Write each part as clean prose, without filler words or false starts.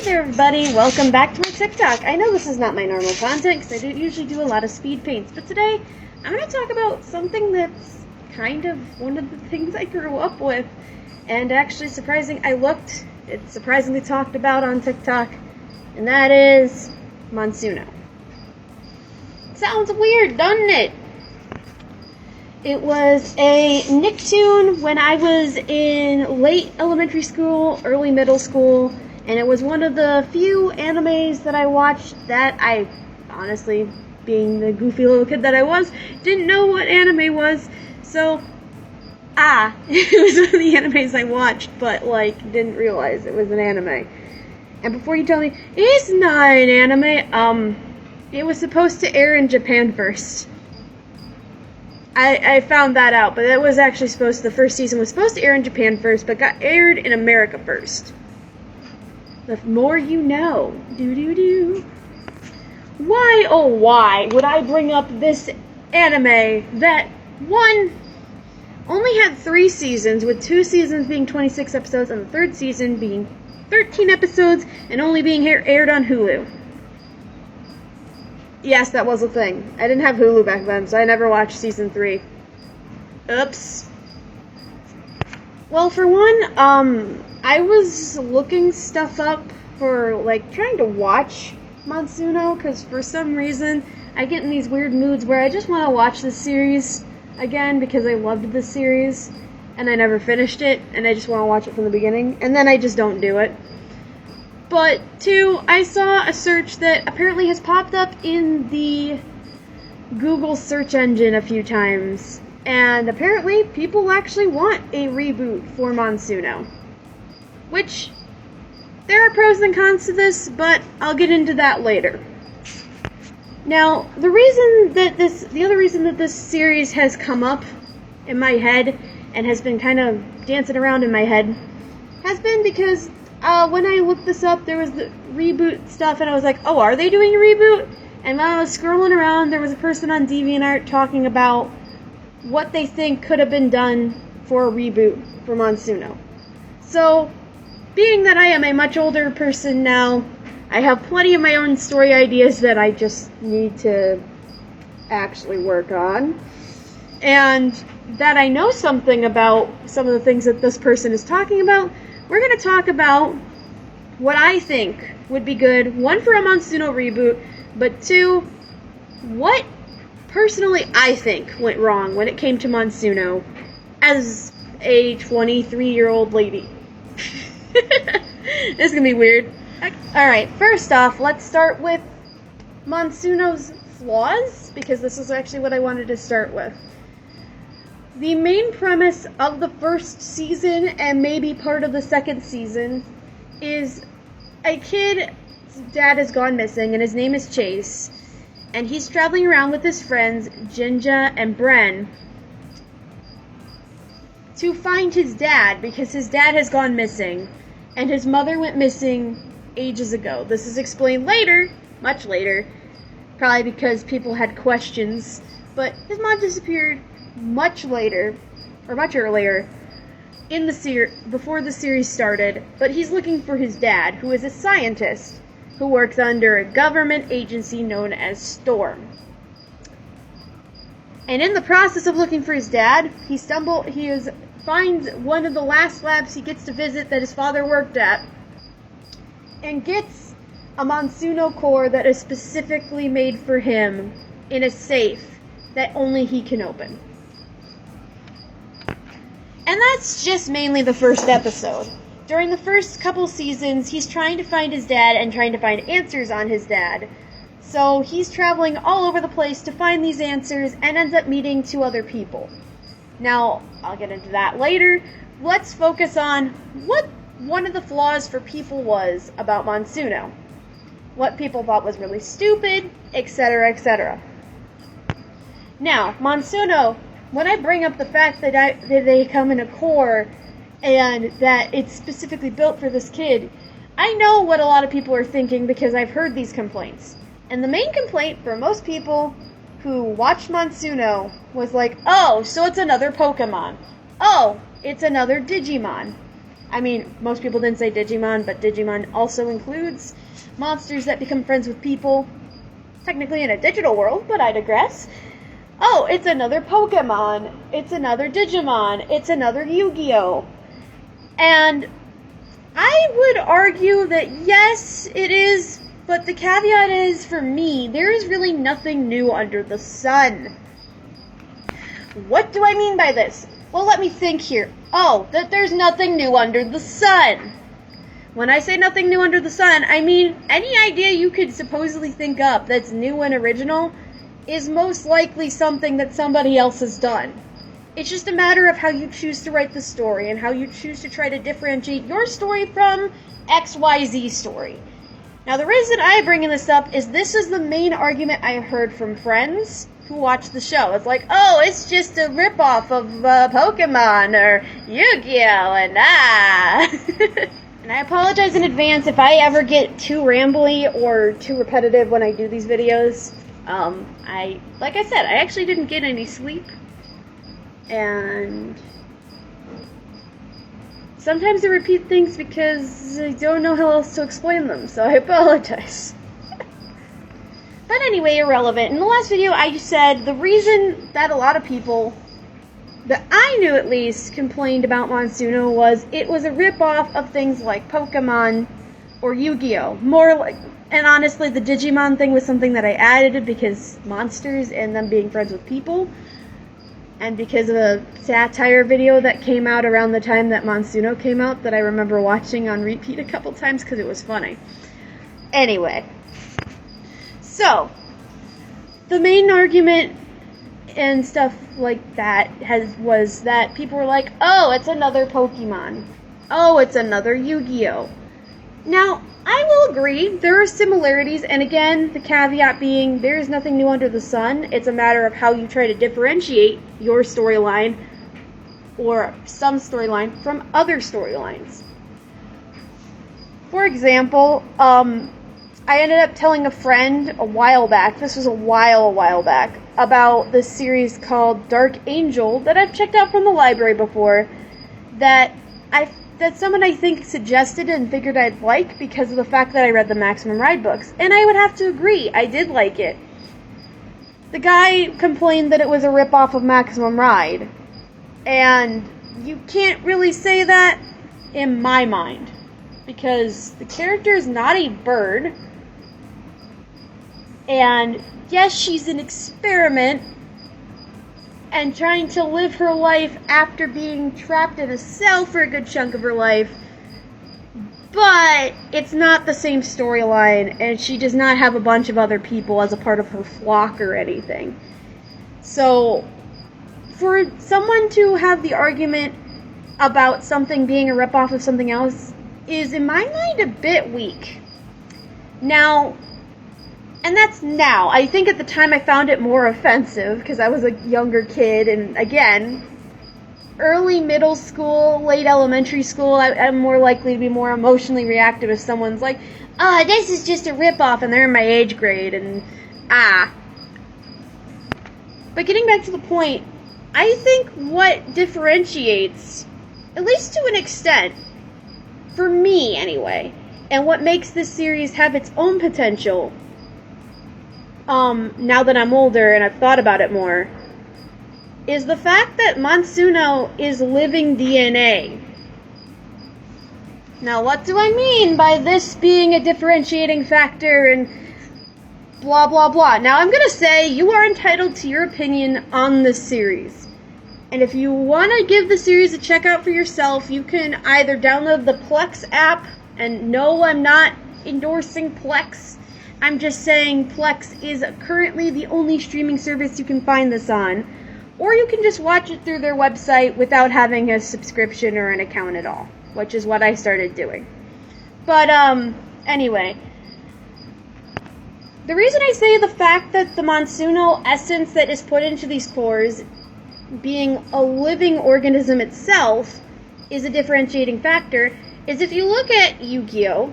there, everybody. Welcome back to my TikTok. I know this is not my normal content because I don't usually do a lot of speed paints, but today I'm going to talk about something that's kind of one of the things I grew up with, and actually it's surprisingly talked about on TikTok, and that is Monsuno. Sounds weird, doesn't it? It was a Nicktoon when I was in late elementary school, early middle school, and it was one of the few animes that I watched that I, honestly, being the goofy little kid that I was, didn't know what anime was, so, it was one of the animes I watched, but, didn't realize it was an anime. And before you tell me, it's not an anime, it was supposed to air in Japan first. I found that out, but it was actually the first season was supposed to air in Japan first, but got aired in America first. The more you know. Why, oh why, would I bring up this anime that, one, only had 3 seasons, with 2 seasons being 26 episodes, and the 3rd season being 13 episodes, and only being aired on Hulu. Yes, that was a thing. I didn't have Hulu back then, so I never watched season 3. Oops. Well, for one, I was looking stuff up for, trying to watch Monsuno, because for some reason, I get in these weird moods where I just want to watch this series again, because I loved this series, and I never finished it, and I just want to watch it from the beginning, and then I just don't do it. But, 2, I saw a search that apparently has popped up in the Google search engine a few times. And apparently, people actually want a reboot for Monsuno. Which, there are pros and cons to this, but I'll get into that later. Now, the other reason that this series has come up in my head, and has been kind of dancing around in my head, has been because when I looked this up, there was the reboot stuff, and I was like, oh, are they doing a reboot? And when I was scrolling around, there was a person on DeviantArt talking about what they think could have been done for a reboot for Monsuno. So, being that I am a much older person now, I have plenty of my own story ideas that I just need to actually work on. And that I know something about some of the things that this person is talking about. We're going to talk about what I think would be good, 1, for a Monsuno reboot, but 2, what personally I think went wrong when it came to Monsuno as a 23-year-old lady. This is going to be weird. Alright, first off, let's start with Monsuno's flaws, because this is actually what I wanted to start with. The main premise of the first season, and maybe part of the second season, is a kid's dad has gone missing, and his name is Chase, and he's traveling around with his friends, Jinja and Bren, to find his dad, because his dad has gone missing, and his mother went missing ages ago. This is explained later, much later, probably because people had questions, but his mom disappeared much earlier in the before the series started, but he's looking for his dad, who is a scientist who works under a government agency known as Storm. And in the process of looking for his dad, he finds one of the last labs he gets to visit that his father worked at, and gets a Monsuno core that is specifically made for him in a safe that only he can open. And that's just mainly the first episode. During the first couple seasons, he's trying to find his dad and trying to find answers on his dad. So he's traveling all over the place to find these answers and ends up meeting 2 other people. Now, I'll get into that later. Let's focus on what one of the flaws for people was about Monsuno. What people thought was really stupid, etc., etc. Now, Monsuno, when I bring up the fact that they come in a core and that it's specifically built for this kid, I know what a lot of people are thinking because I've heard these complaints. And the main complaint for most people who watched Monsuno was like, oh, so it's another Pokemon. Oh, it's another Digimon. I mean, most people didn't say Digimon, but Digimon also includes monsters that become friends with people. Technically in a digital world, but I digress. Oh, it's another Pokemon. It's another Digimon. It's another Yu-Gi-Oh! And I would argue that yes, it is, but the caveat is, for me, there is really nothing new under the sun. What do I mean by this? Well, let me think here. Oh, that there's nothing new under the sun. When I say nothing new under the sun, I mean any idea you could supposedly think up that's new and original is most likely something that somebody else has done. It's just a matter of how you choose to write the story and how you choose to try to differentiate your story from XYZ story. Now, the reason I'm bringing this up is this is the main argument I heard from friends who watch the show. It's like, oh, it's just a ripoff of Pokemon or Yu-Gi-Oh! And And I apologize in advance if I ever get too rambly or too repetitive when I do these videos. Like I said, I actually didn't get any sleep. And sometimes I repeat things because I don't know how else to explain them, so I apologize. But anyway, irrelevant. In the last video, I said the reason that a lot of people, that I knew at least, complained about Monsuno was it was a ripoff of things like Pokemon or Yu-Gi-Oh! More like, and honestly, the Digimon thing was something that I added because monsters and them being friends with people, and because of a satire video that came out around the time that Monsuno came out that I remember watching on repeat a couple times because it was funny. Anyway, so the main argument and stuff like that was that people were like, oh, it's another Pokemon. Oh, it's another Yu-Gi-Oh! Now, I will agree, there are similarities, and again, the caveat being, there is nothing new under the sun. It's a matter of how you try to differentiate your storyline, or some storyline, from other storylines. For example, I ended up telling a friend a while back, this was a while back, about this series called Dark Angel that I've checked out from the library before, that someone I think suggested and figured I'd like because of the fact that I read the Maximum Ride books. And I would have to agree, I did like it. The guy complained that it was a ripoff of Maximum Ride. And you can't really say that in my mind. Because the character is not a bird. And yes, she's an experiment and trying to live her life after being trapped in a cell for a good chunk of her life. But it's not the same storyline, and she does not have a bunch of other people as a part of her flock or anything. So, for someone to have the argument about something being a ripoff of something else is, in my mind, a bit weak. Now, and that's now. I think at the time I found it more offensive because I was a younger kid, and again, early middle school, late elementary school, I'm more likely to be more emotionally reactive if someone's like, this is just a ripoff, and they're in my age grade, and But getting back to the point, I think what differentiates, at least to an extent, for me anyway, and what makes this series have its own potential, now that I'm older and I've thought about it more, is the fact that Monsuno is living DNA. Now, what do I mean by this being a differentiating factor and blah, blah, blah? Now, I'm gonna say you are entitled to your opinion on this series. And if you want to give the series a check out for yourself, you can either download the Plex app, and no, I'm not endorsing Plex. I'm just saying Plex is currently the only streaming service you can find this on. Or you can just watch it through their website without having a subscription or an account at all, which is what I started doing. But, anyway. The reason I say the fact that the Monsuno essence that is put into these cores, being a living organism itself, is a differentiating factor, is if you look at Yu-Gi-Oh!,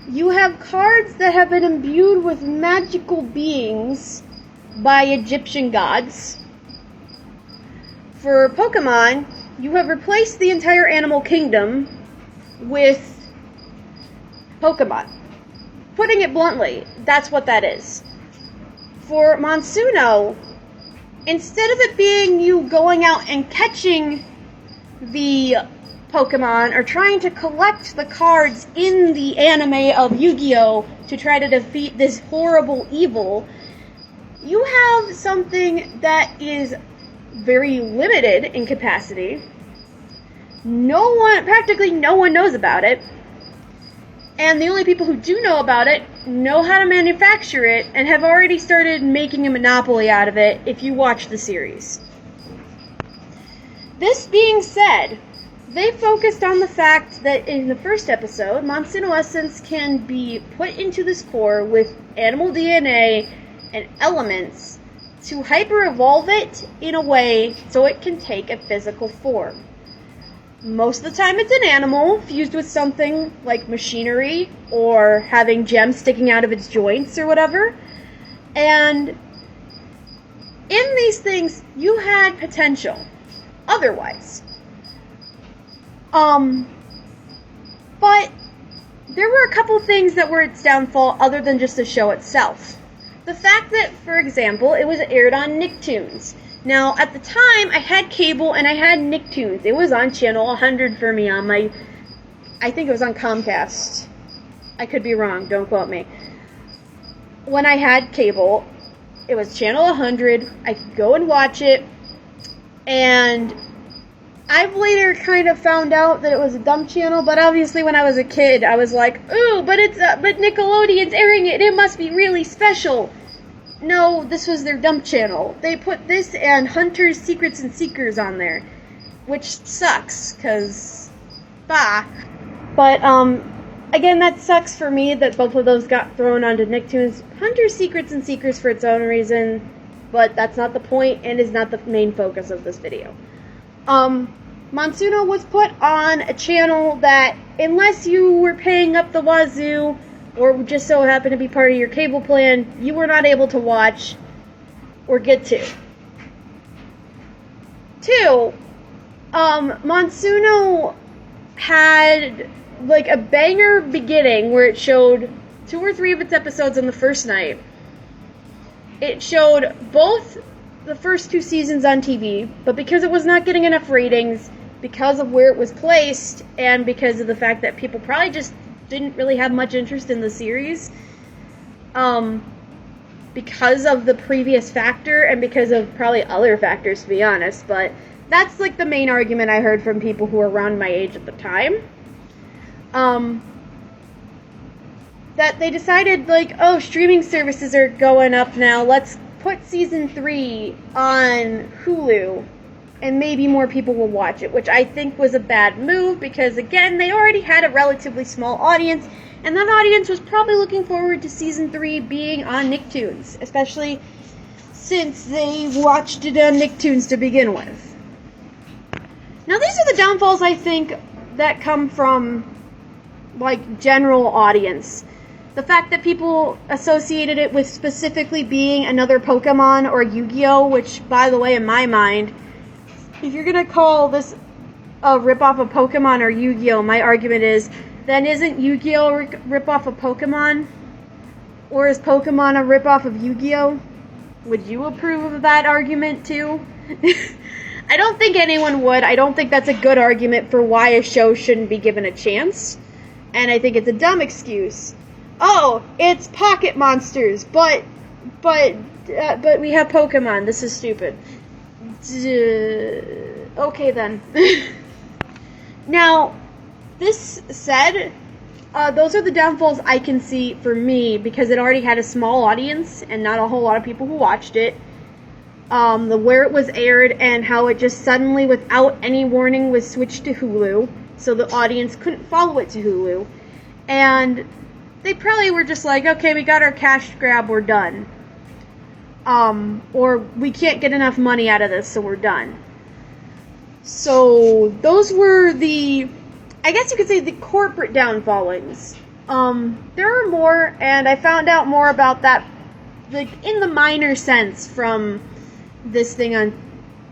you have cards that have been imbued with magical beings by Egyptian gods. For Pokemon, you have replaced the entire animal kingdom with Pokemon. Putting it bluntly, that's what that is. For Monsuno, instead of it being you going out and catching the Pokemon or trying to collect the cards in the anime of Yu-Gi-Oh! To try to defeat this horrible evil, you have something that is very limited in capacity. Practically no one knows about it. And the only people who do know about it know how to manufacture it and have already started making a monopoly out of it if you watch the series. This being said, they focused on the fact that in the first episode, Monsuno Essence can be put into this core with animal DNA and elements to hyper-evolve it in a way so it can take a physical form. Most of the time it's an animal fused with something like machinery or having gems sticking out of its joints or whatever. And in these things, you had potential otherwise. But there were a couple things that were its downfall other than just the show itself. The fact that, for example, it was aired on Nicktoons. Now, at the time, I had cable and I had Nicktoons. It was on channel 100 for me on my, I think it was on Comcast. I could be wrong, don't quote me. When I had cable, it was channel 100. I could go and watch it, and I've later kind of found out that it was a dumb channel, but obviously when I was a kid, I was like, ooh, but Nickelodeon's airing it, it must be really special. No, this was their dump channel. They put this and Hunters, Secrets, and Seekers on there, which sucks, cause, bah. But, again, that sucks for me that both of those got thrown onto Nicktoons. Hunters, Secrets, and Seekers for its own reason, but that's not the point and is not the main focus of this video. Monsuno was put on a channel that, unless you were paying up the wazoo, or just so happened to be part of your cable plan, you were not able to watch or get to. 2, Monsuno had like a banger beginning where it showed 2 or 3 of its episodes on the first night. It showed both the first 2 seasons on TV, but because it was not getting enough ratings, because of where it was placed, and because of the fact that people probably just didn't really have much interest in the series, because of the previous factor, and because of probably other factors, to be honest, but that's like the main argument I heard from people who were around my age at the time. That they decided, like, oh, streaming services are going up now, let's put season 3 on Hulu, and maybe more people will watch it, which I think was a bad move, because, again, they already had a relatively small audience, and that audience was probably looking forward to season 3 being on Nicktoons, especially since they watched it on Nicktoons to begin with. Now, these are the downfalls, I think, that come from, like, general audience. The fact that people associated it with specifically being another Pokemon or Yu-Gi-Oh!, which, by the way, in my mind, if you're going to call this a ripoff of Pokemon or Yu-Gi-Oh!, my argument is, then isn't Yu-Gi-Oh! a ripoff of Pokemon? Or is Pokemon a ripoff of Yu-Gi-Oh!? Would you approve of that argument, too? I don't think anyone would. I don't think that's a good argument for why a show shouldn't be given a chance. And I think it's a dumb excuse. Oh, it's pocket monsters, but we have Pokemon. This is stupid. Okay then. Now, this said, those are the downfalls I can see for me, because it already had a small audience and not a whole lot of people who watched it. Where it was aired and how it just suddenly, without any warning, was switched to Hulu, so the audience couldn't follow it to Hulu. And they probably were just like, okay, we got our cash grab, we're done. Or we can't get enough money out of this, so we're done. So those were the, I guess you could say, the corporate downfallings. There are more, and I found out more about that, like, in the minor sense from this thing on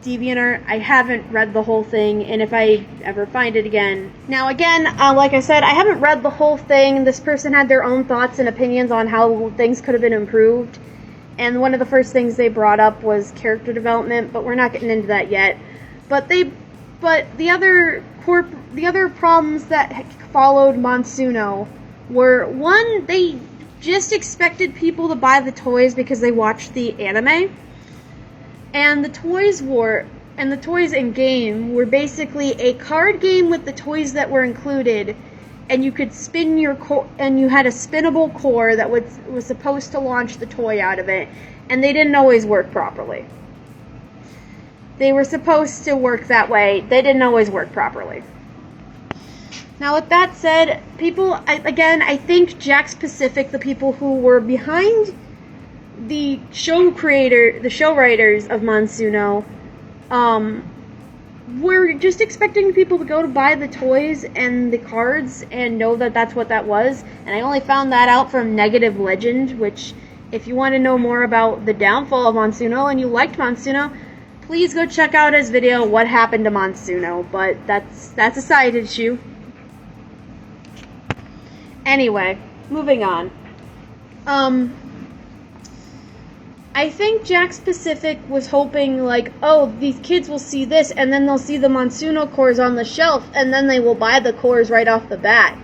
DeviantArt. I haven't read the whole thing, and if I ever find it again. Now again, like I said, I haven't read the whole thing. This person had their own thoughts and opinions on how things could have been improved. And one of the first things they brought up was character development, but we're not getting into that yet. But the other problems that followed Monsuno were, one, they just expected people to buy the toys because they watched the anime. And the toys in game were basically a card game with the toys that were included, and you could spin your core, and you had a spinnable core that was supposed to launch the toy out of it, and they didn't always work properly. They were supposed to work that way. They didn't always work properly. Now, with that said, I think Jakks Pacific, the people who were behind the show writers of Monsuno, were just expecting people to go to buy the toys and the cards and know that that's what that was. And I only found that out from Negative Legend, which, if you want to know more about the downfall of Monsuno and you liked Monsuno, please go check out his video, What Happened to Monsuno. But that's a side issue. Anyway, moving on. I think Jakks Pacific was hoping, like, oh, these kids will see this, and then they'll see the Monsuno cores on the shelf, and then they will buy the cores right off the bat.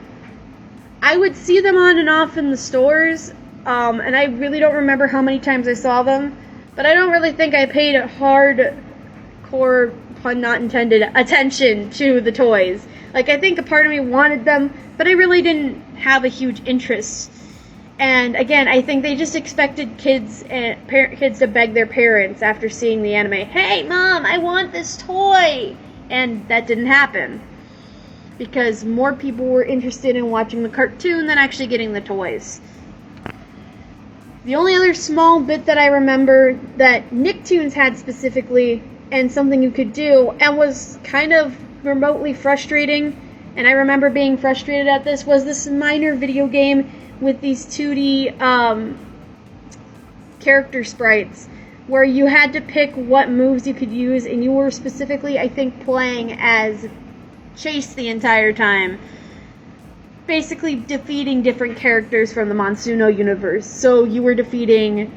I would see them on and off in the stores, and I really don't remember how many times I saw them, but I don't really think I paid hardcore, pun not intended, attention to the toys. Like, I think a part of me wanted them, but I really didn't have a huge interest. And again, I think they just expected kids to beg their parents after seeing the anime, "Hey, Mom, I want this toy!" And that didn't happen. Because more people were interested in watching the cartoon than actually getting the toys. The only other small bit that I remember that Nicktoons had specifically, and something you could do, and was kind of remotely frustrating, and I remember being frustrated at this, was this minor video game with these 2D character sprites, where you had to pick what moves you could use, and you were specifically, I think, playing as Chase the entire time. Basically defeating different characters from the Monsuno universe. So you were defeating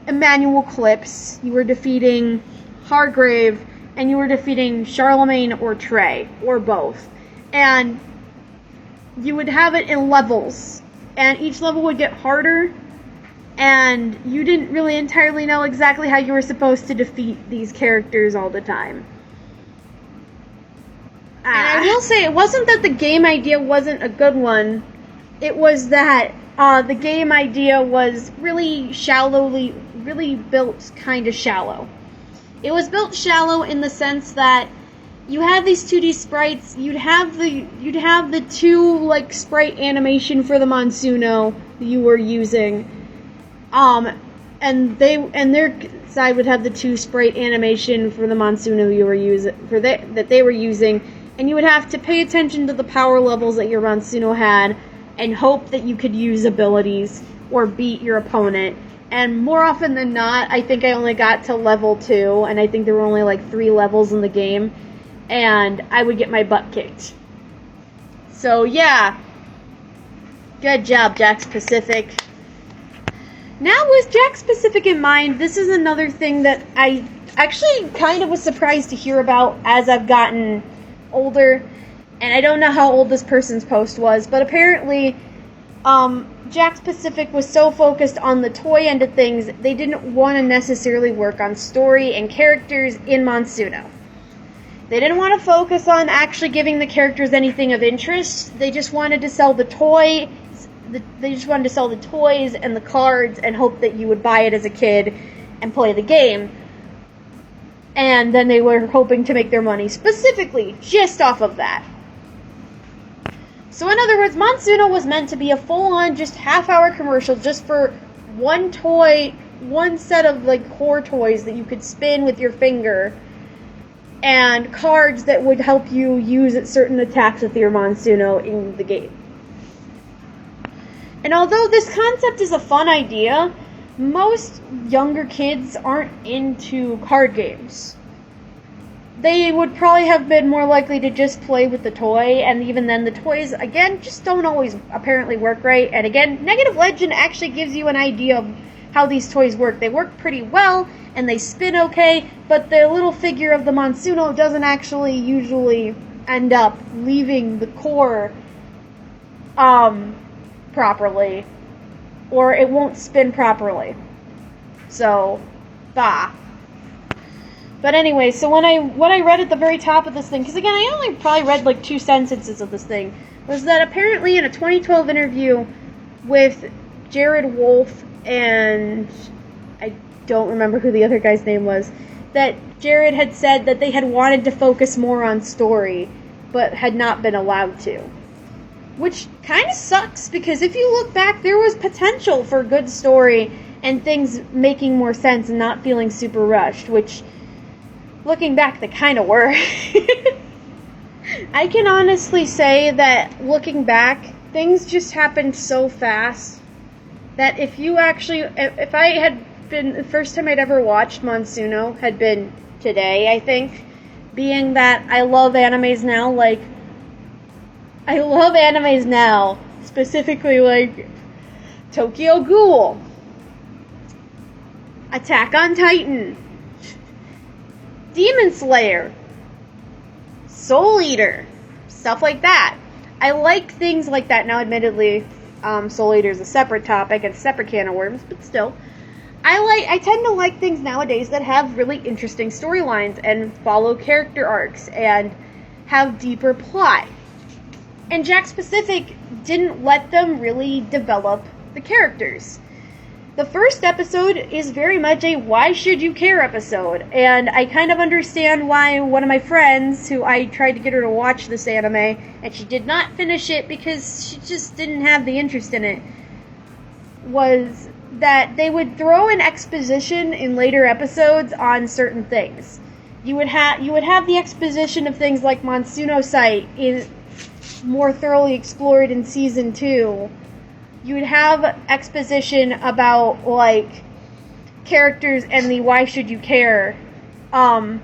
Emmanuel Clips, you were defeating Hargrave, and you were defeating Charlemagne or Trey, or both. And you would have it in levels, and each level would get harder, and you didn't really entirely know exactly how you were supposed to defeat these characters all the time. And I will say, it wasn't that the game idea wasn't a good one, it was that the game idea was really built kind of shallow. It was built shallow in the sense that you had these 2D sprites. You'd have the two like sprite animation for the Monsuno you were using, and their side would have the two sprite animation for the Monsuno you were using that they were using, and you would have to pay attention to the power levels that your Monsuno had, and hope that you could use abilities or beat your opponent. And more often than not, I think I only got to level 2, and I think there were only like 3 levels in the game. And I would get my butt kicked. So yeah, good job, Jakks Pacific. Now, with Jakks Pacific in mind, this is another thing that I actually kind of was surprised to hear about as I've gotten older. And I don't know how old this person's post was, but apparently Jakks Pacific was so focused on the toy end of things, they didn't want to necessarily work on story and characters in Monsuno. They didn't want to focus on actually giving the characters anything of interest. They just wanted to sell the toys. They just wanted to sell the toys and the cards and hope that you would buy it as a kid and play the game. And then they were hoping to make their money specifically just off of that. So in other words, Monsuno was meant to be a full-on, just half-hour commercial just for one toy, one set of like core toys that you could spin with your finger, and cards that would help you use certain attacks with your Monsuno in the game. And although this concept is a fun idea, most younger kids aren't into card games. They would probably have been more likely to just play with the toy, and even then the toys, again, just don't always apparently work right. And again, Negative Legend actually gives you an idea of how these toys work. They work pretty well, and they spin okay, but the little figure of the Monsuno doesn't actually usually end up leaving the core properly, or it won't spin properly. So, bah. But anyway, so what I read at the very top of this thing, because again, I only probably read like 2 sentences of this thing, was that apparently in a 2012 interview with Jared Wolf and I don't remember who the other guy's name was, that Jared had said that they had wanted to focus more on story, but had not been allowed to. Which kind of sucks, because if you look back, there was potential for good story and things making more sense and not feeling super rushed, which, looking back, they kind of were. I can honestly say that, looking back, things just happened so fast that if I had been, the first time I'd ever watched Monsuno had been today, I think, being that I love animes now, specifically like Tokyo Ghoul, Attack on Titan, Demon Slayer, Soul Eater, stuff like that. I like things like that. Now, admittedly, Soul Eater is a separate topic and a separate can of worms, but still. I tend to like things nowadays that have really interesting storylines and follow character arcs and have deeper plot. And Jack Pacific didn't let them really develop the characters. The first episode is very much a why should you care episode, and I kind of understand why one of my friends, who I tried to get her to watch this anime, and she did not finish it because she just didn't have the interest in it, was that they would throw in exposition in later episodes on certain things. You would have the exposition of things like Monsuno site is more thoroughly explored in season 2. You would have exposition about, like, characters and the why should you care. The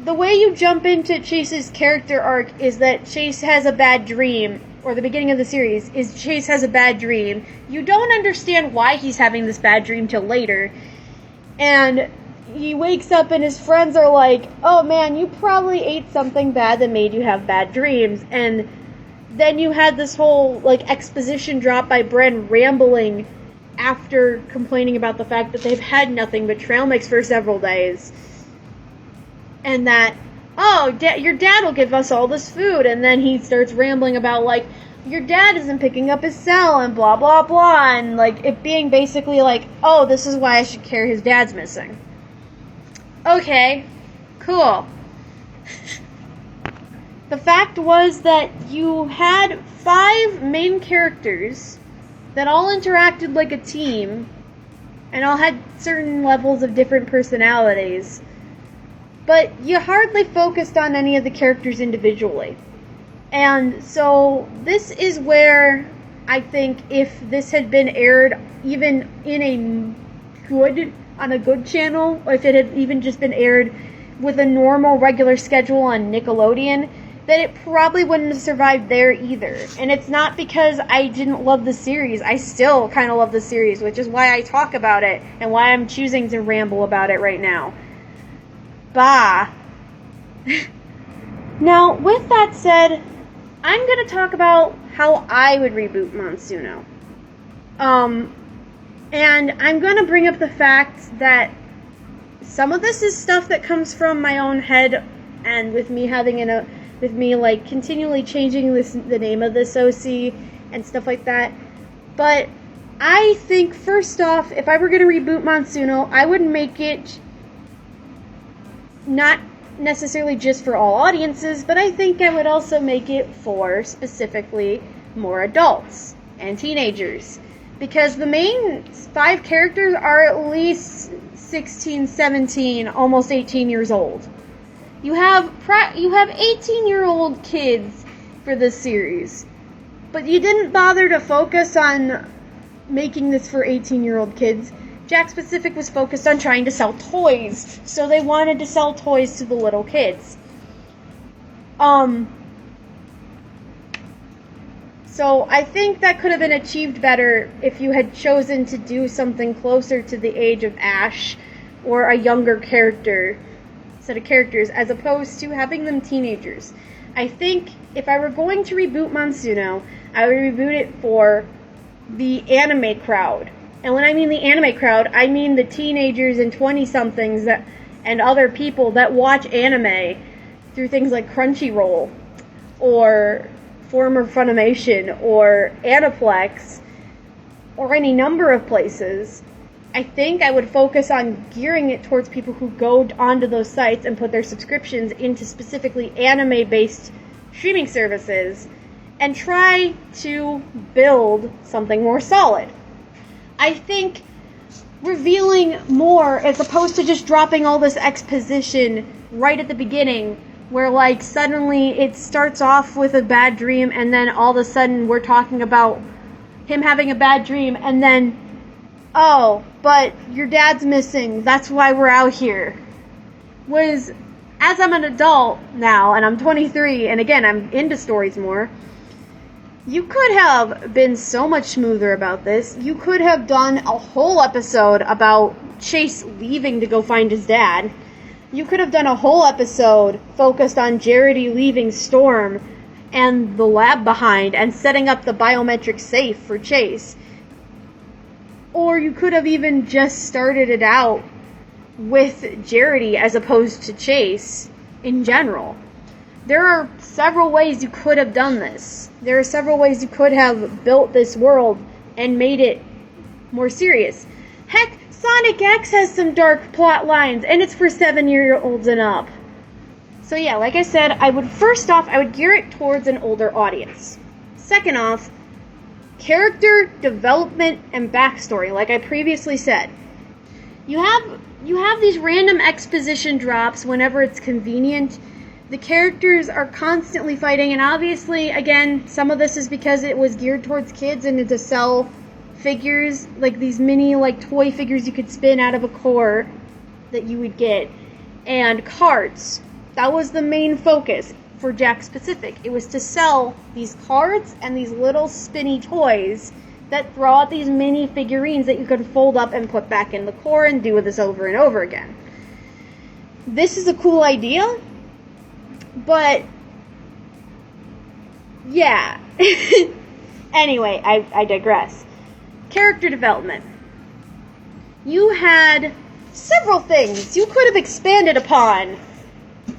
way you jump into Chase's character arc is that Chase has a bad dream, or the beginning of the series is Chase has a bad dream. You don't understand why he's having this bad dream till later. And he wakes up and his friends are like, oh man, you probably ate something bad that made you have bad dreams. And then you had this whole, like, exposition drop by Bren rambling after complaining about the fact that they've had nothing but trail mix for several days. And that, your dad will give us all this food. And then he starts rambling about, like, your dad isn't picking up his cell and blah, blah, blah. And, like, it being basically like, oh, this is why I should care his dad's missing. Okay, cool. The fact was that you had 5 main characters that all interacted like a team and all had certain levels of different personalities, but you hardly focused on any of the characters individually. And so this is where I think if this had been aired even on a good channel, or if it had even just been aired with a normal regular schedule on Nickelodeon, that it probably wouldn't have survived there either. And it's not because I didn't love the series. I still kind of love the series, which is why I talk about it and why I'm choosing to ramble about it right now. Bah. Now, with that said, I'm going to talk about how I would reboot Monsuno. And I'm going to bring up the fact that some of this is stuff that comes from my own head, and with me like continually changing the name of this OC and stuff like that. But I think, first off, if I were going to reboot Monsuno, I would make it not necessarily just for all audiences, but I think I would also make it for specifically more adults and teenagers. Because the main 5 characters are at least 16, 17, almost 18 years old. You have 18-year-old kids for this series. But you didn't bother to focus on making this for 18-year-old kids. Jakks Pacific was focused on trying to sell toys, so they wanted to sell toys to the little kids. So I think that could have been achieved better if you had chosen to do something closer to the age of Ash or a younger set of characters, as opposed to having them teenagers. I think if I were going to reboot Monsuno, I would reboot it for the anime crowd. And when I mean the anime crowd, I mean the teenagers and 20-somethings and other people that watch anime through things like Crunchyroll or former Funimation or Aniplex or any number of places. I think I would focus on gearing it towards people who go onto those sites and put their subscriptions into specifically anime-based streaming services and try to build something more solid. I think revealing more as opposed to just dropping all this exposition right at the beginning where like suddenly it starts off with a bad dream and then all of a sudden we're talking about him having a bad dream and then, oh, but your dad's missing, that's why we're out here. Was, as I'm an adult now and I'm 23 and again I'm into stories more, you could have been so much smoother about this. You could have done a whole episode about Chase leaving to go find his dad. You could have done a whole episode focused on Jarity leaving Storm and the lab behind and setting up the biometric safe for Chase. Or you could have even just started it out with Jarity as opposed to Chase in general. There are several ways you could have done this. There are several ways you could have built this world and made it more serious. Heck, Sonic X has some dark plot lines, and it's for 7-year-olds and up. So yeah, like I said, I would gear it towards an older audience. Second off, character development and backstory, like I previously said. You have these random exposition drops whenever it's convenient. The characters are constantly fighting, and obviously, again, some of this is because it was geared towards kids and to sell figures, like these mini, like, toy figures you could spin out of a core that you would get, and cards. That was the main focus for Jakks Pacific. It was to sell these cards and these little spinny toys that throw out these mini figurines that you could fold up and put back in the core and do this over and over again. This is a cool idea. But, yeah. Anyway, I digress. Character development. You had several things you could have expanded upon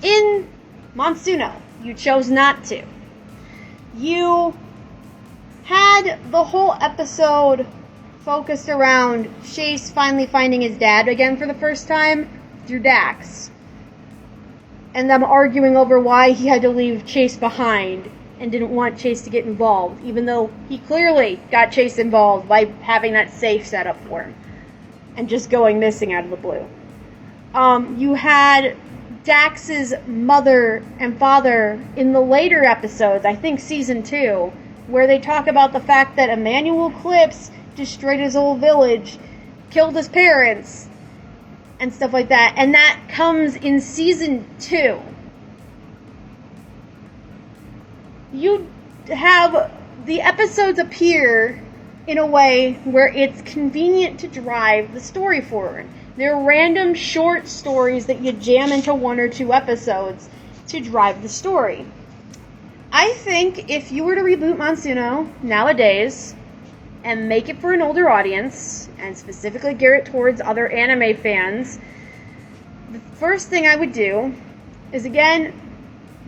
in Monsuno. You chose not to. You had the whole episode focused around Chase finally finding his dad again for the first time through Dax. And them arguing over why he had to leave Chase behind and didn't want Chase to get involved, even though he clearly got Chase involved by having that safe set up for him and just going missing out of the blue. You had Dax's mother and father in the later episodes, I think season 2, where they talk about the fact that Emmanuel Clips destroyed his old village, killed his parents, and stuff like that. And that comes in season 2. You have the episodes appear in a way where it's convenient to drive the story forward. They're random short stories that you jam into 1 or 2 episodes to drive the story. I think if you were to reboot Monsuno nowadays and make it for an older audience, and specifically gear it towards other anime fans, the first thing I would do is, again,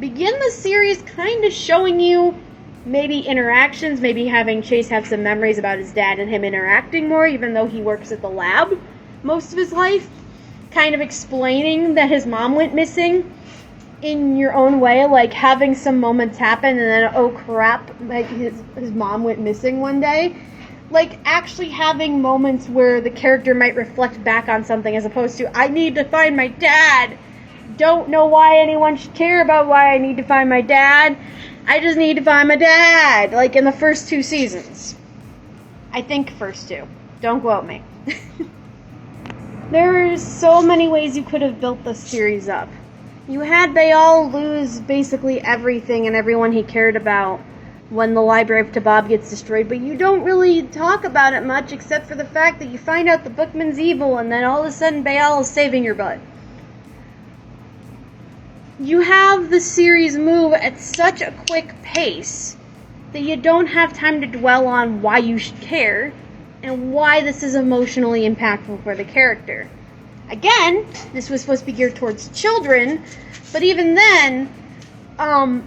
begin the series kind of showing you maybe interactions, maybe having Chase have some memories about his dad and him interacting more, even though he works at the lab most of his life, kind of explaining that his mom went missing in your own way, like having some moments happen and then, oh crap, like his mom went missing one day. Like, actually having moments where the character might reflect back on something as opposed to, I need to find my dad. Don't know why anyone should care about why I need to find my dad. I just need to find my dad. Like in the first 2 seasons. I think first two. Don't quote me. There are so many ways you could have built this series up. You had Baal lose basically everything and everyone he cared about when the Library of Tabab gets destroyed, but you don't really talk about it much except for the fact that you find out the Bookman's evil and then all of a sudden Baal is saving your butt. You have the series move at such a quick pace that you don't have time to dwell on why you should care and why this is emotionally impactful for the character. Again, this was supposed to be geared towards children, but even then,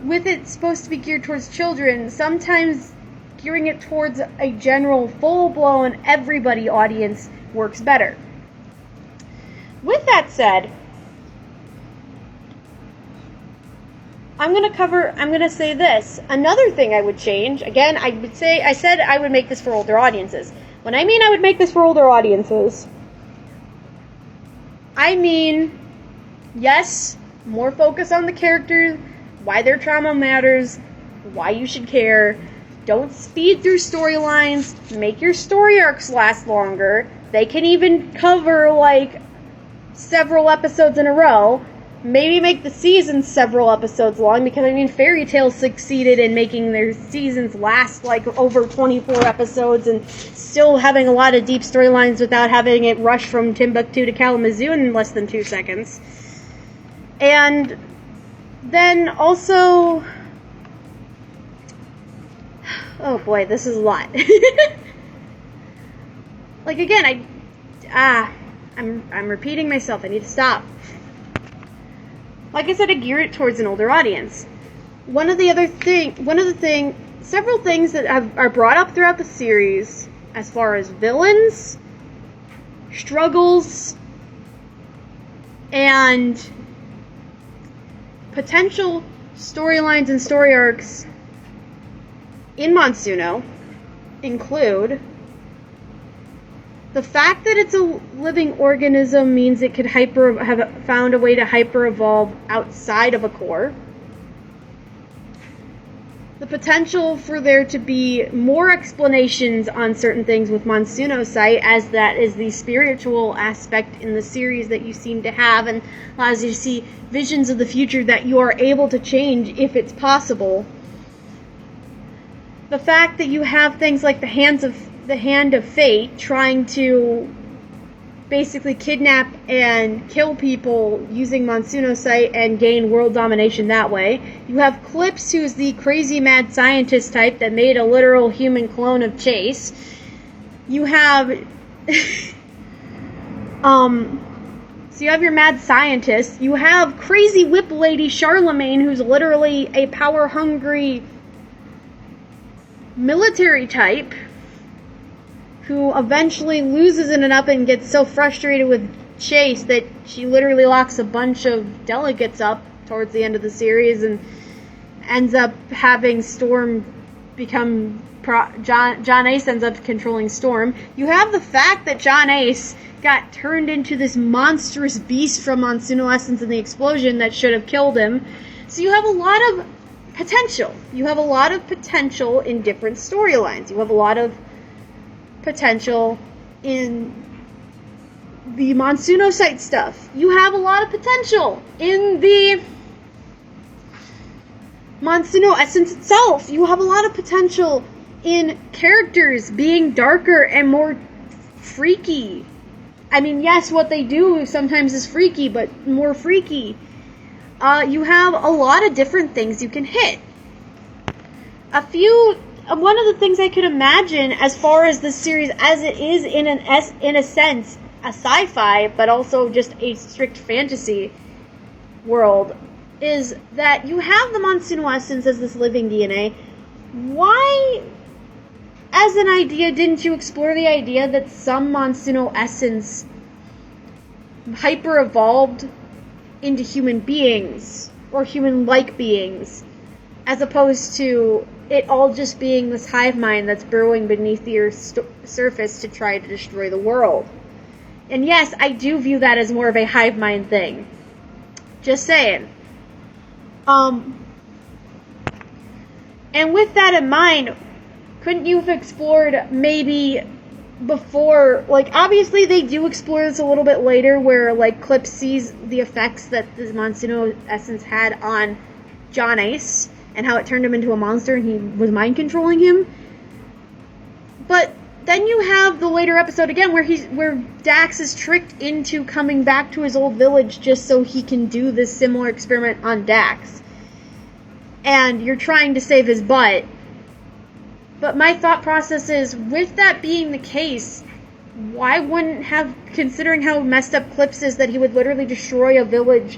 with it supposed to be geared towards children, sometimes gearing it towards a general, full-blown, everybody audience works better. With that said, I'm going to say this. Another thing I would change, again, I said I would make this for older audiences. When I mean I would make this for older audiences, I mean, yes, more focus on the characters, why their trauma matters, why you should care. Don't speed through storylines. Make your story arcs last longer. They can even cover, like, several episodes in a row. Maybe make the seasons several episodes long, because, I mean, Fairy Tail succeeded in making their seasons last, like, over 24 episodes and still having a lot of deep storylines without having it rush from Timbuktu to Kalamazoo in less than 2 seconds. And then also... Oh boy, this is a lot. Like, again, I'm repeating myself. I need to stop. Like I said, I gear it towards an older audience. Several things that are brought up throughout the series, as far as villains, struggles, and potential storylines and story arcs in Monsuno, include the fact that it's a living organism means it could have found a way to hyper-evolve outside of a core. The potential for there to be more explanations on certain things with Monsuno Sight, as that is the spiritual aspect in the series that you seem to have and allows you to see visions of the future that you are able to change if it's possible. The fact that you have things like the Hand of Fate trying to basically kidnap and kill people using Monsuno Sight and gain world domination that way. You have Clips, who's the crazy mad scientist type that made a literal human clone of Chase. You have so you have your mad scientist. You have crazy whip lady Charlemagne, who's literally a power-hungry military type, who eventually loses in it up and gets so frustrated with Chase that she literally locks a bunch of delegates up towards the end of the series and ends up having Storm become... John Ace ends up controlling Storm. You have the fact that John Ace got turned into this monstrous beast from Monsuno Essence in the explosion that should have killed him. So you have a lot of potential. You have a lot of potential in different storylines. You have a lot of potential in the Monsuno Sight stuff. You have a lot of potential in the Monsuno Essence itself. You have a lot of potential in characters being darker and more freaky. I mean, yes, what they do sometimes is freaky, but more freaky. You have a lot of different things you can hit. One of the things I could imagine as far as this series, as it is in a sense, a sci-fi, but also just a strict fantasy world, is that you have the Monsuno Essence as this living DNA. Why, as an idea, didn't you explore the idea that some Monsuno Essence hyper-evolved into human beings, or human-like beings, as opposed to it all just being this hive mind that's burrowing beneath the Earth's surface to try to destroy the world? And yes, I do view that as more of a hive mind thing. Just saying. And with that in mind, couldn't you have explored maybe before, like, obviously they do explore this a little bit later where, like, Clip sees the effects that the Monsuno essence had on John Ace and how it turned him into a monster and he was mind controlling him. But then you have the later episode again where Dax is tricked into coming back to his old village just so he can do this similar experiment on Dax. And you're trying to save his butt. But my thought process is, with that being the case, why wouldn't have, considering how messed up Clips is that he would literally destroy a village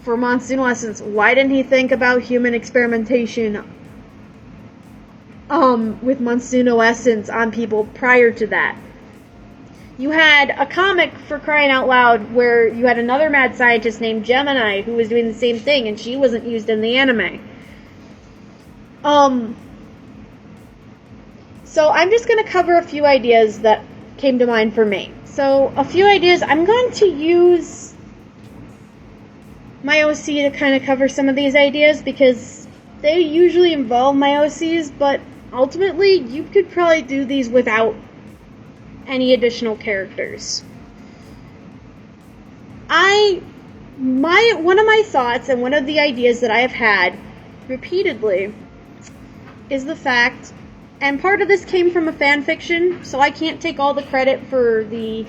for Monsuno essence, why didn't he think about human experimentation with Monsuno essence on people prior to that? You had a comic, for crying out loud, where you had another mad scientist named Gemini who was doing the same thing, and she wasn't used in the anime. So I'm just going to cover a few ideas that came to mind for me. So a few ideas. I'm going to use my OC to kind of cover some of these ideas because they usually involve my OCs, but ultimately you could probably do these without any additional characters. One of my thoughts and one of the ideas that I have had repeatedly is the fact, and part of this came from a fan fiction, so I can't take all the credit for the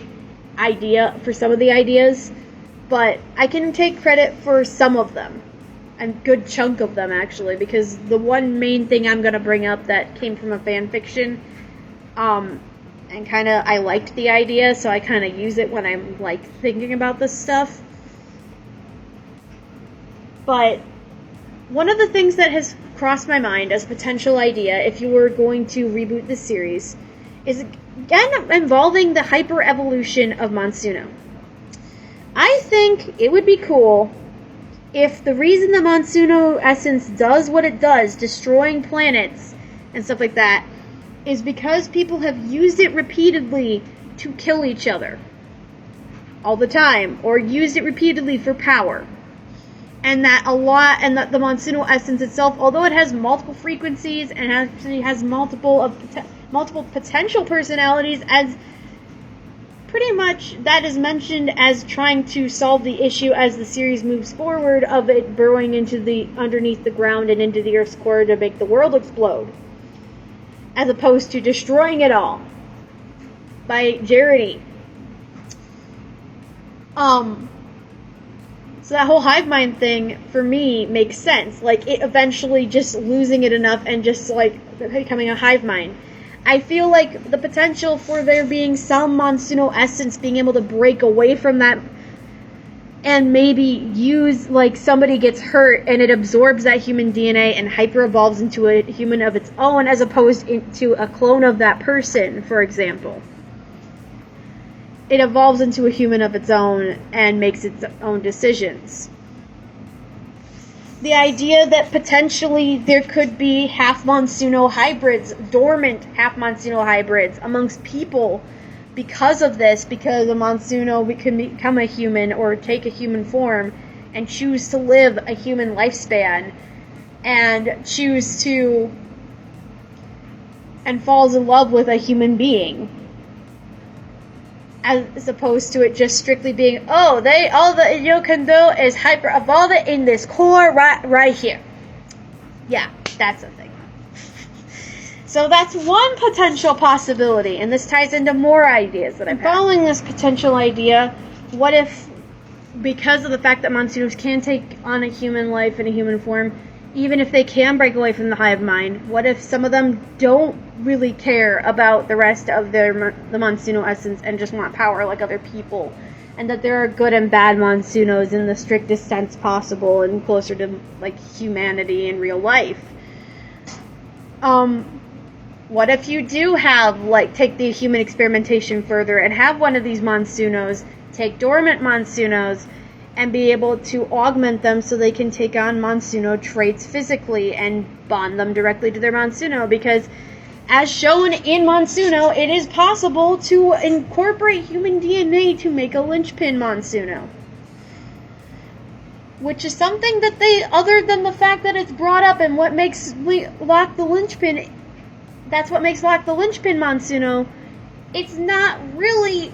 idea, for some of the ideas, but I can take credit for some of them, a good chunk of them actually, because the one main thing I'm going to bring up that came from a fan fiction, and kind of, I liked the idea, so I kind of use it when I'm, like, thinking about this stuff. But one of the things that has crossed my mind as a potential idea, if you were going to reboot the series, is again involving the hyper-evolution of Monsuno. I think it would be cool if the reason the Monsuno essence does what it does, destroying planets and stuff like that, is because people have used it repeatedly to kill each other all the time, or used it repeatedly for power. And that the Monsuno essence itself, although it has multiple frequencies and actually has multiple potential personalities, as pretty much that is mentioned as trying to solve the issue as the series moves forward of it burrowing into underneath the ground and into the Earth's core to make the world explode, as opposed to destroying it all by Jarity. So that whole hive mind thing, for me, makes sense. Like, it eventually just losing it enough and just, like, becoming a hive mind. I feel like the potential for there being some Monsuno essence being able to break away from that and maybe use, like, somebody gets hurt and it absorbs that human DNA and hyper-evolves into a human of its own as opposed to a clone of that person, for example. It evolves into a human of its own and makes its own decisions. The idea that potentially there could be half Monsuno hybrids, dormant half Monsuno hybrids amongst people because of this, because a Monsuno can become a human or take a human form and choose to live a human lifespan and choose to and falls in love with a human being. As opposed to it just strictly being, all that you can do is hyper evolve it in this core right here. Yeah, that's the thing. So that's one potential possibility, and this ties into more ideas that I'm following this potential idea. What if, because of the fact that Monsunos can take on a human life in a human form, even if they can break away from the hive mind, what if some of them don't really care about the rest of the Monsuno essence and just want power like other people, and that there are good and bad Monsunos in the strictest sense possible and closer to, like, humanity in real life? What if you do have, like, take the human experimentation further and have one of these Monsunos take dormant Monsunos and be able to augment them so they can take on Monsuno traits physically and bond them directly to their Monsuno? Because, as shown in Monsuno, it is possible to incorporate human DNA to make a linchpin Monsuno. Which is something that they, other than the fact that it's brought up and what makes Locke the linchpin, that's what makes Locke the linchpin, Monsuno. It's not really,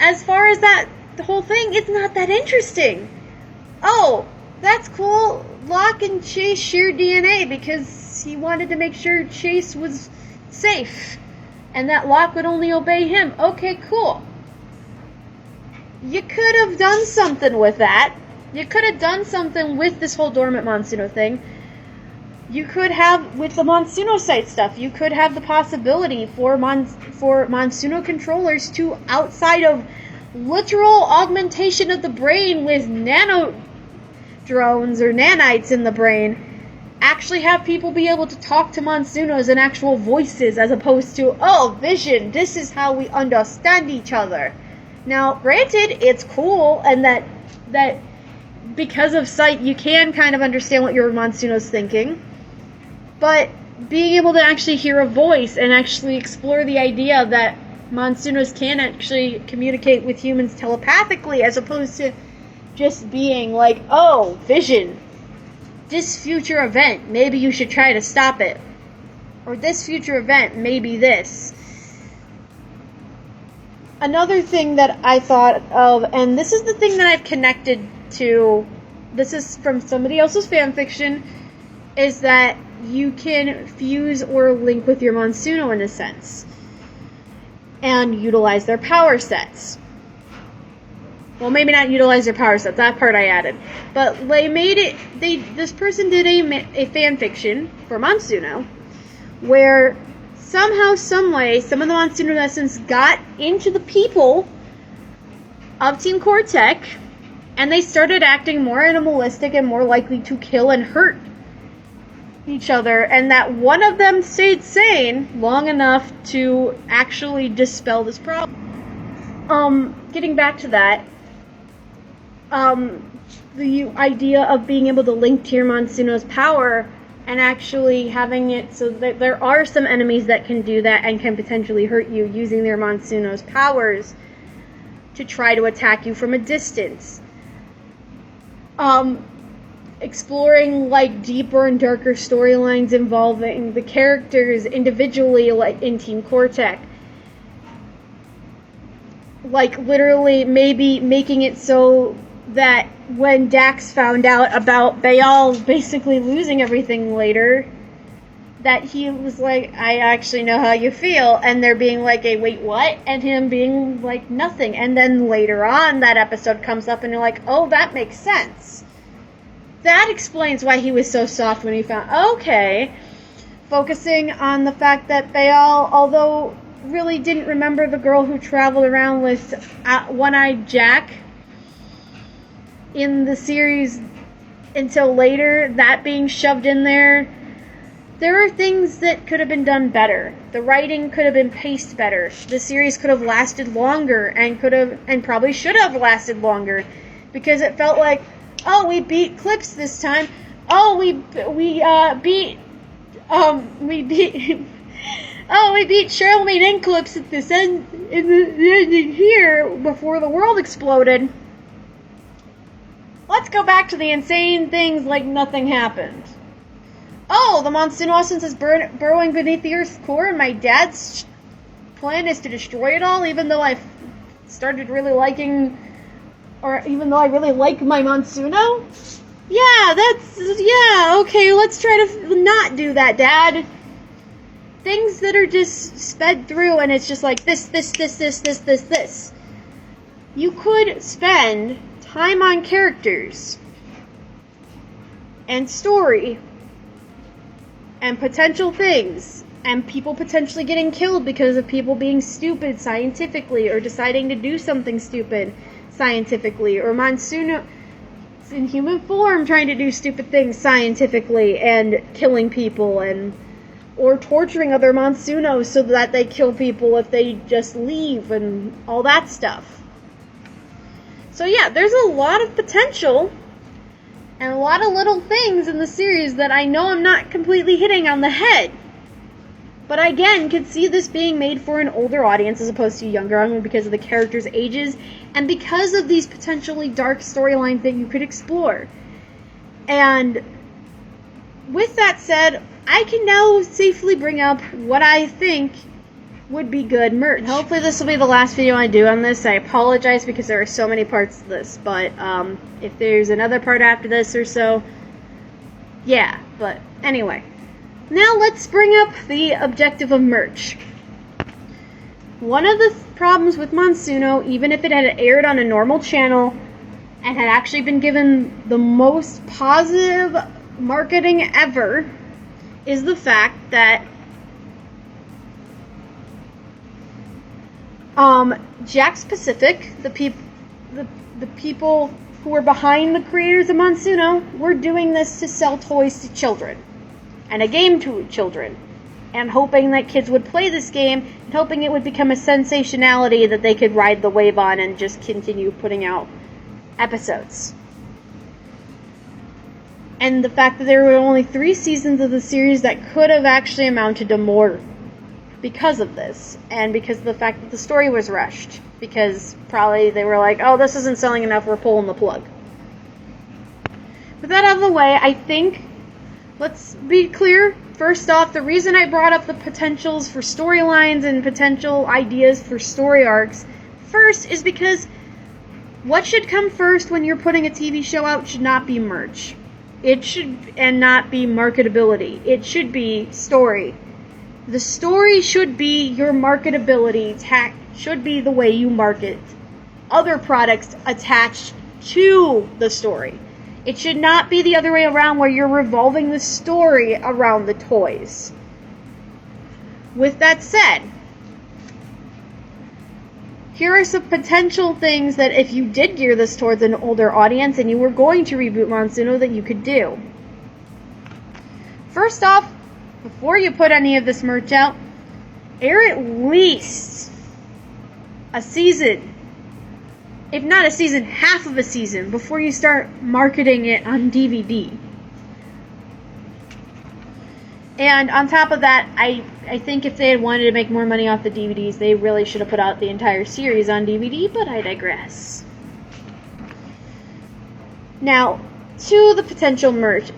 as far as that whole thing, it's not that interesting. Oh, that's cool. Locke and Chase share DNA because he wanted to make sure Chase was safe and that Locke would only obey him. Okay, cool. You could have done something with that. You could have done something with this whole dormant Monsuno thing. You could have, with the Monsuno site stuff, you could have the possibility for Monsuno controllers to, outside of literal augmentation of the brain with nano drones or nanites in the brain, actually have people be able to talk to Monsunos in actual voices as opposed to, oh, Vision, this is how we understand each other. Now, granted, it's cool, and that because of sight, you can kind of understand what your Monsuno's thinking. But being able to actually hear a voice and actually explore the idea that Monsunos can actually communicate with humans telepathically as opposed to just being like, oh, Vision, this future event, maybe you should try to stop it. Or this future event, maybe this. Another thing that I thought of, and this is the thing that I've connected to, this is from somebody else's fanfiction, is that you can fuse or link with your Monsuno in a sense. And utilize their power sets. Well, maybe not utilize their power sets, that part I added. But they made it, this person did a fanfiction for Monsuno, where somehow, someway, some of the Monsuno essence got into the people of Team Cortec, and they started acting more animalistic and more likely to kill and hurt each other, and that one of them stayed sane long enough to actually dispel this problem. Getting back to that, the idea of being able to link to your Monsuno's power and actually having it so that there are some enemies that can do that and can potentially hurt you using their Monsuno's powers to try to attack you from a distance. Exploring like deeper and darker storylines involving the characters individually, like in Team Cortec. Like literally maybe making it so that when Dax found out about Bayal basically losing everything later, that he was like, I actually know how you feel, and there being like a wait, what? And him being like nothing. And then later on that episode comes up and you're like, oh, that makes sense. That explains why he was so soft when he found, okay, focusing on the fact that Bayal, although really didn't remember the girl who traveled around with One-Eyed Jack in the series until later, that being shoved in there, there are things that could have been done better. The writing could have been paced better. The series could have lasted longer and probably should have lasted longer, because it felt like, oh, we beat Clips this time. Oh, we beat Charlemagne and Clips at this end in the ending here before the world exploded. Let's go back to the insane things like nothing happened. Oh, the Monsuno essence is burrowing beneath the Earth's core, and my dad's plan is to destroy it all, even though I've started really liking, or even though I really like my Monsuno? Yeah, okay, let's try to not do that, Dad. Things that are just sped through, and it's just like this. You could spend time on characters and story and potential things and people potentially getting killed because of people being stupid scientifically or deciding to do something stupid scientifically, or Monsuno in human form trying to do stupid things scientifically and killing people, or torturing other Monsunos so that they kill people if they just leave and all that stuff. So yeah, there's a lot of potential and a lot of little things in the series that I know I'm not completely hitting on the head. But I, again, could see this being made for an older audience as opposed to a younger one because of the characters' ages and because of these potentially dark storylines that you could explore. And with that said, I can now safely bring up what I think would be good merch. And hopefully this will be the last video I do on this. I apologize because there are so many parts to this, but if there's another part after this or so, yeah. But anyway, now let's bring up the objective of merch. One of the problems with Monsuno, even if it had aired on a normal channel and had actually been given the most positive marketing ever, is the fact that Jack's Pacific, the people who were behind the creators of Monsuno, were doing this to sell toys to children and a game to children, and hoping that kids would play this game and hoping it would become a sensationality that they could ride the wave on and just continue putting out episodes. And the fact that there were only 3 seasons of the series that could have actually amounted to more because of this, and because of the fact that the story was rushed, because probably they were like, oh, this isn't selling enough, we're pulling the plug. With that out of the way, I think, let's be clear, first off, the reason I brought up the potentials for storylines and potential ideas for story arcs first is because what should come first when you're putting a TV show out should not be merch. It should, and not be marketability. It should be story. The story should be your marketability, should be the way you market other products attached to the story. It should not be the other way around where you're revolving the story around the toys. With that said, here are some potential things that if you did gear this towards an older audience and you were going to reboot Monsuno, that you could do. First off, before you put any of this merch out, air at least a season, if not a season, half of a season, before you start marketing it on DVD. And on top of that, I think if they had wanted to make more money off the DVDs, they really should have put out the entire series on DVD, but I digress. Now, to the potential merch.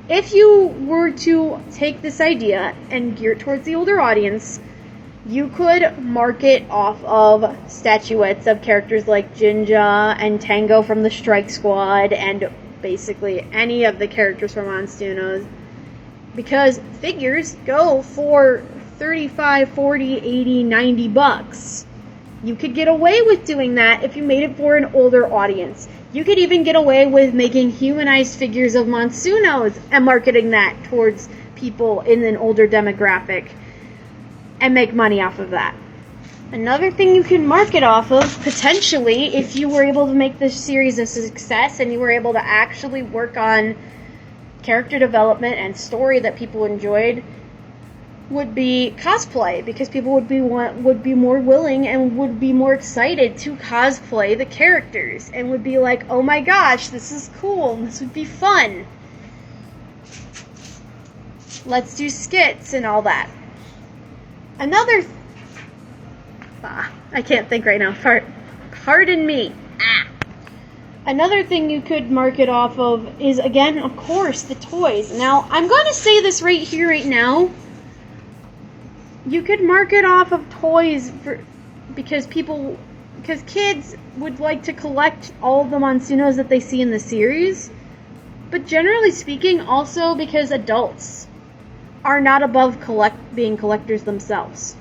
If you were to take this idea and gear it towards the older audience, you could market off of statuettes of characters like Jinja and Tango from the Strike Squad, and basically any of the characters from Monsuno, because figures go for $35, $40, $80, $90. You could get away with doing that if you made it for an older audience. You could even get away with making humanized figures of Monsunos and marketing that towards people in an older demographic and make money off of that. Another thing you can market off of, potentially, if you were able to make this series a success and you were able to actually work on character development and story that people enjoyed, would be cosplay, because people would be more willing and would be more excited to cosplay the characters and would be like, oh my gosh, this is cool, this would be fun. Let's do skits and all that. Another I can't think right now. Pardon me. Another thing you could market off of is, again, of course, the toys. Now, I'm going to say this right here, right now. You could market off of toys because kids would like to collect all of the Monsunos that they see in the series. But generally speaking, also because adults are not above being collectors themselves.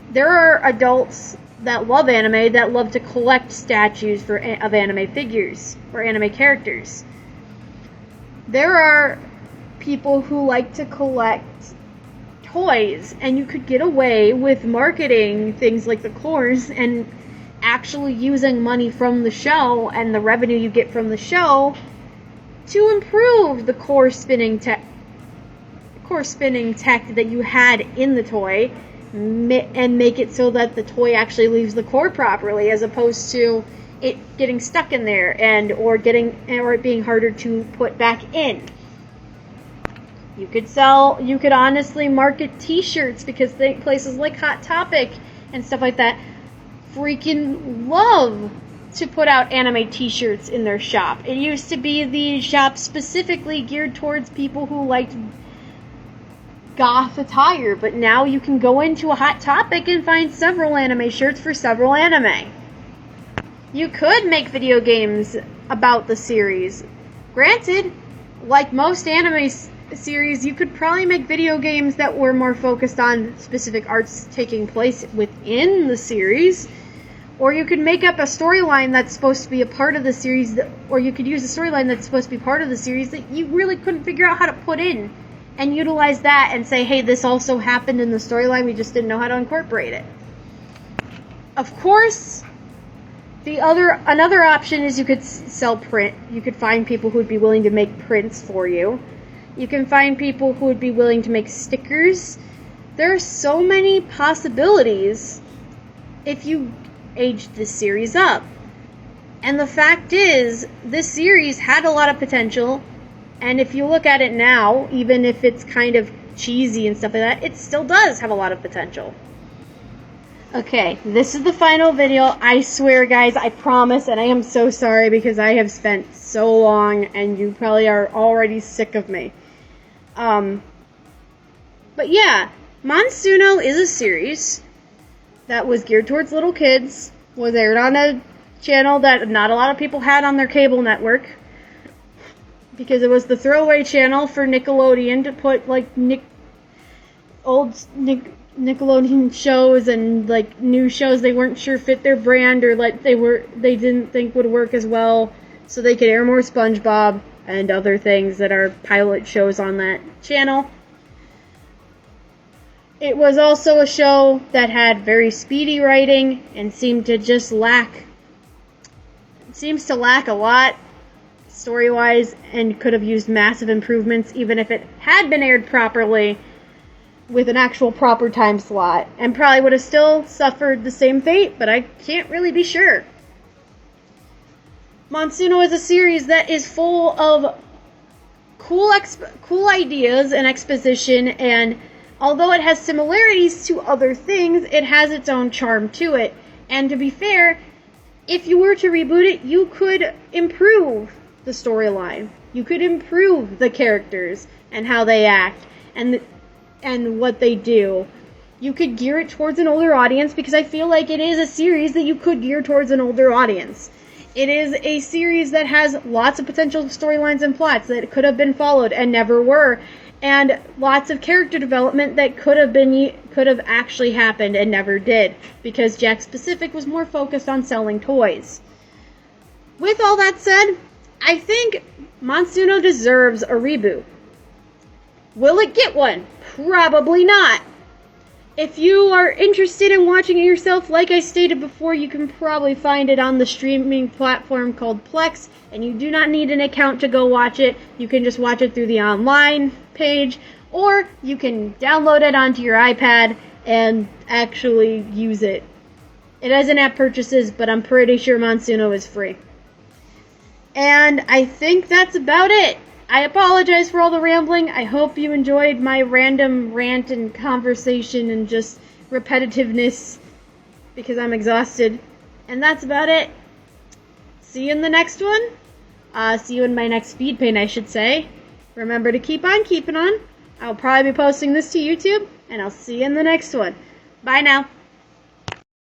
There are adults that love anime that love to collect statues of anime figures or anime characters. There are people who like to collect toys, and you could get away with marketing things like the cores and actually using money from the show and the revenue you get from the show to improve the core spinning tech that you had in the toy, and make it so that the toy actually leaves the core properly, as opposed to it getting stuck in there or it being harder to put back in. You could honestly market t-shirts, because places like Hot Topic and stuff like that freaking love to put out anime t-shirts in their shop. It used to be the shop specifically geared towards people who liked goth attire, but now you can go into a Hot Topic and find several anime shirts for several anime. You could make video games about the series. Granted, like most anime series, you could probably make video games that were more focused on specific arcs taking place within the series. Or you could make up a storyline that's supposed to be a part of the series, or you could use a storyline that's supposed to be part of the series that you really couldn't figure out how to put in, and utilize that and say, hey, this also happened in the storyline, we just didn't know how to incorporate it. Of course, another option is you could sell print. You could find people who would be willing to make prints for you. You can find people who would be willing to make stickers. There are so many possibilities if you aged this series up. And the fact is, this series had a lot of potential, and if you look at it now, even if it's kind of cheesy and stuff like that, it still does have a lot of potential. Okay, this is the final video. I swear, guys, I promise, and I am so sorry because I have spent so long and you probably are already sick of me. But yeah, Monsuno is a series that was geared towards little kids, was aired on a channel that not a lot of people had on their cable network, because it was the throwaway channel for Nickelodeon to put, like, old Nickelodeon shows and, like, new shows they weren't sure fit their brand, or, like, they didn't think would work as well, so they could air more SpongeBob and other things that are pilot shows on that channel. It was also a show that had very speedy writing and seems to lack a lot story-wise, and could have used massive improvements even if it had been aired properly with an actual proper time slot, and probably would have still suffered the same fate, but I can't really be sure. Monsuno is a series that is full of cool ideas and exposition, and although it has similarities to other things, it has its own charm to it. And to be fair, if you were to reboot it, you could improve the storyline. You could improve the characters and how they act and what they do. You could gear it towards an older audience, because I feel like it is a series that you could gear towards an older audience. It is a series that has lots of potential storylines and plots that could have been followed and never were, and lots of character development that could have actually happened and never did, because Jakks Pacific was more focused on selling toys. With all that said, I think Monsuno deserves a reboot. Will it get one? Probably not. If you are interested in watching it yourself, like I stated before, you can probably find it on the streaming platform called Plex, and you do not need an account to go watch it. You can just watch it through the online page, or you can download it onto your iPad and actually use it. It has in-app purchases, but I'm pretty sure Monsuno is free. And I think that's about it. I apologize for all the rambling. I hope you enjoyed my random rant and conversation and just repetitiveness, because I'm exhausted. And that's about it. See you in the next one. See you in my next speed paint, I should say. Remember to keep on keeping on. I'll probably be posting this to YouTube, and I'll see you in the next one. Bye now.